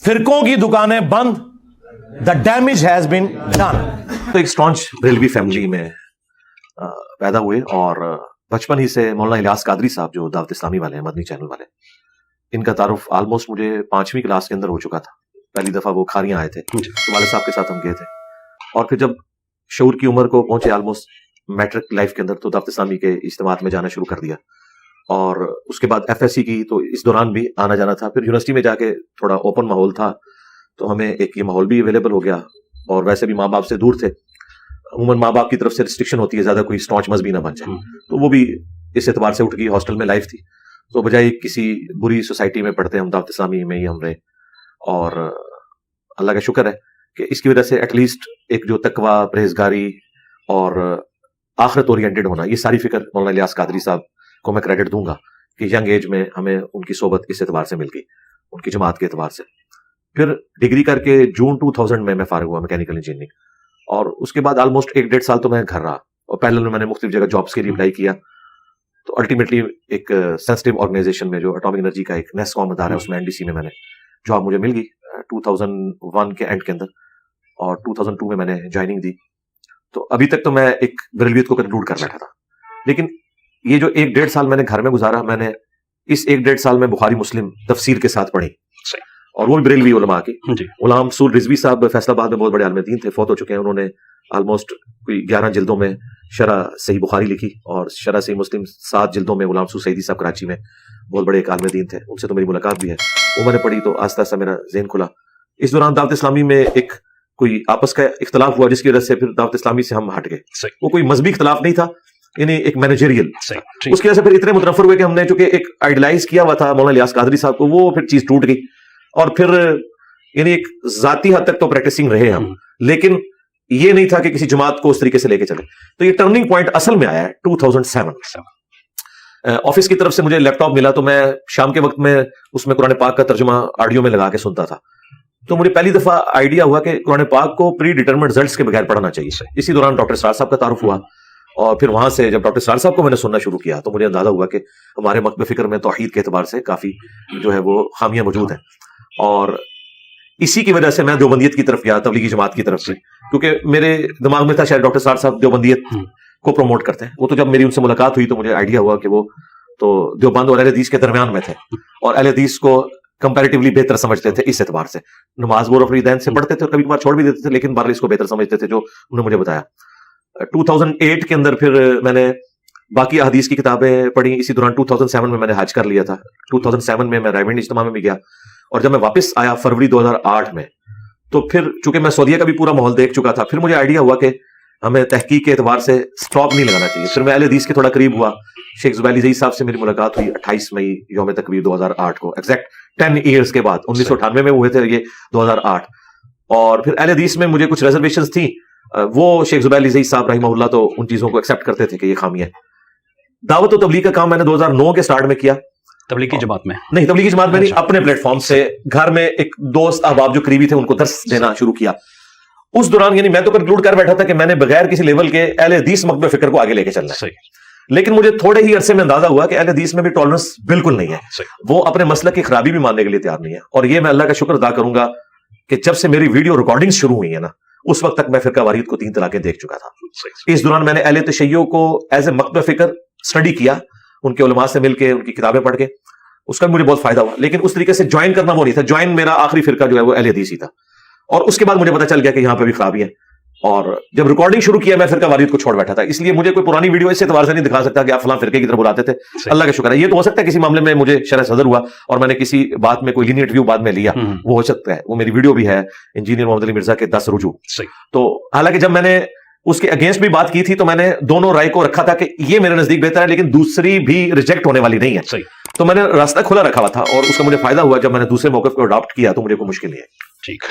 فرقوں کی دکانیں بند, the damage has been done. تو ایک اسٹانچ بریلوی فیملی میں پیدا ہوئے اور بچپن ہی سے مولانا الیاس قادری صاحب جو دعوت اسلامی والے ہیں, مدنی چینل والے, ان کا تعارف آلموسٹ مجھے 5ویں کلاس کے اندر ہو چکا تھا. پہلی دفعہ وہ کھاریاں آئے تھے تو والد صاحب کے ساتھ ہم گئے تھے, اور پھر جب شعور کی عمر کو پہنچے آلموسٹ میٹرک لائف کے اندر, تو دعوت اسلامی کے اجتماعات میں جانا شروع کر دیا. اور اس کے بعد ایف ایس سی کی, تو اس دوران بھی آنا جانا تھا. پھر یونیورسٹی میں جا کے تھوڑا اوپن ماحول تھا تو ہمیں ایک یہ ماحول بھی اویلیبل ہو گیا, اور ویسے بھی ماں باپ سے دور تھے. عموماً ماں باپ کی طرف سے ریسٹرکشن ہوتی ہے زیادہ کوئی اسٹانچ مذہبی نہ بن جائے, تو وہ بھی اس اعتبار سے اٹھ گئی. ہاسٹل میں لائف تھی تو بجائے کسی بری سوسائٹی میں پڑھتے ہم دعوت اسلامی میں ہی ہم رہے, اور اللہ کا شکر ہے کہ اس کی وجہ سے ایٹ لیسٹ ایک جو تقویٰ, پرہیزگاری اور آخرت اورینٹڈ ہونا, یہ ساری فکر مولانا الیاس قادری صاحب کو میں کریڈٹ دوں گا کہ ینگ ایج میں ہمیں ان کی صحبت اس اعتبار سے مل گئی, ان کی جماعت کے اعتبار سے. پھر ڈگری کر کے جون 2000 میں فارغ ہوا میکینیکل انجینئرنگ, اور اس کے بعد آلموسٹ 1.5 سال تو میں گھر رہا, اور پیرلل میں نے مختلف جگہ جابس کے لیے اپلائی کیا. تو الٹیمیٹلی ایک سینسٹیو آرگنائزیشن میں جو اٹامک انرجی کا ایک نیسکوم ادارہ ہے, اس میں NDC میں نے جاب مجھے مل گئی 2001 کے اینڈ کے اندر, اور 2002 میں نے جوائننگ دی. تو ابھی تک تو میں ایک بریلویت کو کنکلوڈ کر بیٹھا تھا, لیکن یہ جو 1.5 سال میں نے گھر میں گزارا, میں نے اس 1.5 سال میں بخاری مسلم تفسیر کے ساتھ پڑھی, اور وہ بھی بریلوی علماء کی. غلام سول رضوی صاحب فیصل آباد میں بہت بڑے عالم دین تھے, فوت ہو چکے ہیں. انہوں نے آلموسٹ کوئی 11 جلدوں میں شرح صحیح بخاری لکھی, اور شرح صحیح مسلم 7 جلدوں میں. غلام سول سعیدی صاحب کراچی میں بہت بڑے ایک عالم دین تھے, ان سے تو میری ملاقات بھی ہے. وہ میں نے پڑھی تو آہستہ آہستہ میرا ذہن کھلا. اس دوران دعوت اسلامی میں ایک کوئی آپس کا اختلاف ہوا, جس کی وجہ سے پھر دعوت اسلامی سے ہم ہٹ گئے. وہ کوئی مذہبی اختلاف نہیں تھا, یعنی ایک مینیجریل. اس کی وجہ سے پھر اتنے متنفر ہوئے کہ ہم نے چونکہ ایک آئیڈیلائز کیا ہوا تھا مولانا الیاس قادری صاحب کو, وہ پھر چیز ٹوٹ گئی. اور پھر یعنی ایک ذاتی حد تک تو پریکٹسنگ رہے ہم, لیکن یہ نہیں تھا کہ کسی جماعت کو اس طریقے سے لے کے چلے. تو یہ ٹرننگ پوائنٹ اصل میں آیا ہے 2007. آفس کی طرف سے مجھے لیپ ٹاپ ملا, تو میں شام کے وقت میں اس میں قرآن پاک کا ترجمہ آڈیو میں لگا کے سنتا تھا. تو مجھے پہلی دفعہ آئیڈیا ہوا کہ قرآن پاک کو پری ڈیٹرمنڈ رزلٹس کے بغیر پڑھنا چاہیے. اسی دوران ڈاکٹر اسرار صاحب کا تعارف ہوا, اور پھر وہاں سے جب ڈاکٹر اسرار صاحب کو میں نے سننا شروع کیا تو مجھے اندازہ ہوا کہ ہمارے مکتب فکر میں توحید کے اعتبار سے کافی جو ہے وہ خامیاں موجود ہیں. اور اسی کی وجہ سے میں دیوبندیت کی طرف گیا, تبلیغی جماعت کی طرف سے, کیونکہ میرے دماغ میں تھا شاید ڈاکٹر اسرار صاحب دیوبندیت کو پروموٹ کرتے ہیں. وہ تو جب میری ان سے ملاقات ہوئی تو مجھے آئیڈیا ہوا کہ وہ تو دیوبند اور اہل حدیث کے درمیان میں تھے, اور اہل حدیث کو کمپیریٹیولی بہتر سمجھتے تھے. اس اعتبار سے نماز وہ رفریدین سے پڑھتے تھے, اور کبھی کبھار چھوڑ بھی دیتے تھے, لیکن بہرحال اس کو بہتر سمجھتے تھے, جو انہوں نے مجھے بتایا. 2008 کے اندر پھر میں نے باقی احادیث کی کتابیں پڑھی. اسی دوران 2007 میں نے حج کر لیا تھا. 2007 میں رائمنڈ اجتماع میں بھی گیا, اور جب میں واپس آیا فروری 2008 میں, تو پھر چونکہ میں سعودیہ کا بھی پورا ماحول دیکھ چکا تھا, پھر مجھے آئیڈیا ہوا کہ ہمیں تحقیق کے اعتبار سے اسٹاپ نہیں لگانا چاہیے. پھر میں اہل حدیث کے تھوڑا قریب ہوا. شیخ زبیلی زئی صاحب سے میری ملاقات ہوئی 28 مئی یوم تکبیر 2008 کو, ایگزیکٹ 10 ایئرس کے بعد. 1998 میں ہوئے تھے یہ 2008. اور پھر اہل حدیث میں مجھے کچھ ریزرویشنز تھیں, وہ شیخ زبیلی زئی صاحب رحمہ اللہ تو ان چیزوں کو ایکسیپٹ کرتے تھے کہ یہ خامی ہے. دعوت و تبلیغ کا کام میں نے 2009 کے سٹارٹ میں کیا. تبلیغی جماعت میں نہیں, تبلیغی جماعت میں نہیں, اپنے پلیٹ فارم سے گھر میں ایک دوست احباب جو قریبی تھے ان کو درس دینا شروع کیا. اس دوران یعنی میں تو کنکلوڈ کر بیٹھا تھا کہ میں نے بغیر کسی لیول کے اہل حدیث مکتب فکر کو آگے لے کے چلنا ہے. لیکن مجھے تھوڑے ہی عرصے میں اندازہ ہوا کہ اہل حدیث میں بھی ٹالرنس بالکل نہیں ہے, وہ اپنے مسلک کی خرابی بھی ماننے کے لیے تیار نہیں ہے. اور یہ میں اللہ کا شکر ادا کروں گا کہ جب سے میری ویڈیو ریکارڈنگ شروع ہوئی ہے نا, اس وقت تک میں فرقہ واریت کو 3 طلاقیں دیکھ چکا تھا. اس دوران میں نے اہل تشیع کو ایز اے مکتب فکر اسٹڈی کیا, ان کے علماء سے مل کے, ان کی کتابیں پڑھ کے, اس کا مجھے بہت فائدہ ہوا. لیکن اس طریقے سے جوائن کرنا وہ نہیں تھا. جوائن میرا آخری فرقہ جو ہے وہ اہل حدیث ہی تھا. اور اس کے بعد مجھے پتا چل گیا کہ یہاں پہ بھی خرابی ہے, اور جب ریکارڈنگ شروع کیا میں فرقہ واریت کو چھوڑ بیٹھا تھا. اس لیے مجھے کوئی پرانی ویڈیو اس اعتبار سے نہیں دکھا سکتا کہ آپ فلاں فرقے کی طرف بلاتے تھے. اللہ کا شکر ہے, یہ تو ہو سکتا ہے کسی معاملے میں مجھے شرح صدر ہوا اور میں نے کسی بات میں کوئی لینیٹ ویو بعد میں لیا, وہ ہو سکتا ہے. وہ میری ویڈیو بھی ہے انجینئر محمد علی مرزا کے 10 رجوع. تو حالانکہ جب میں نے اس کے اگینسٹ بھی بات کی تھی تو میں نے دونوں رائے کو رکھا تھا کہ یہ میرے نزدیک بہتر ہے, لیکن دوسری بھی ریجیکٹ ہونے والی نہیں ہے. تو میں نے راستہ کھلا رکھا ہوا تھا, اور اس کا مجھے فائدہ ہوا. جب میں نے دوسرے موقف کو اڈاپٹ کیا تو مجھے کوئی مشکل نہیں ہے. ٹھیک.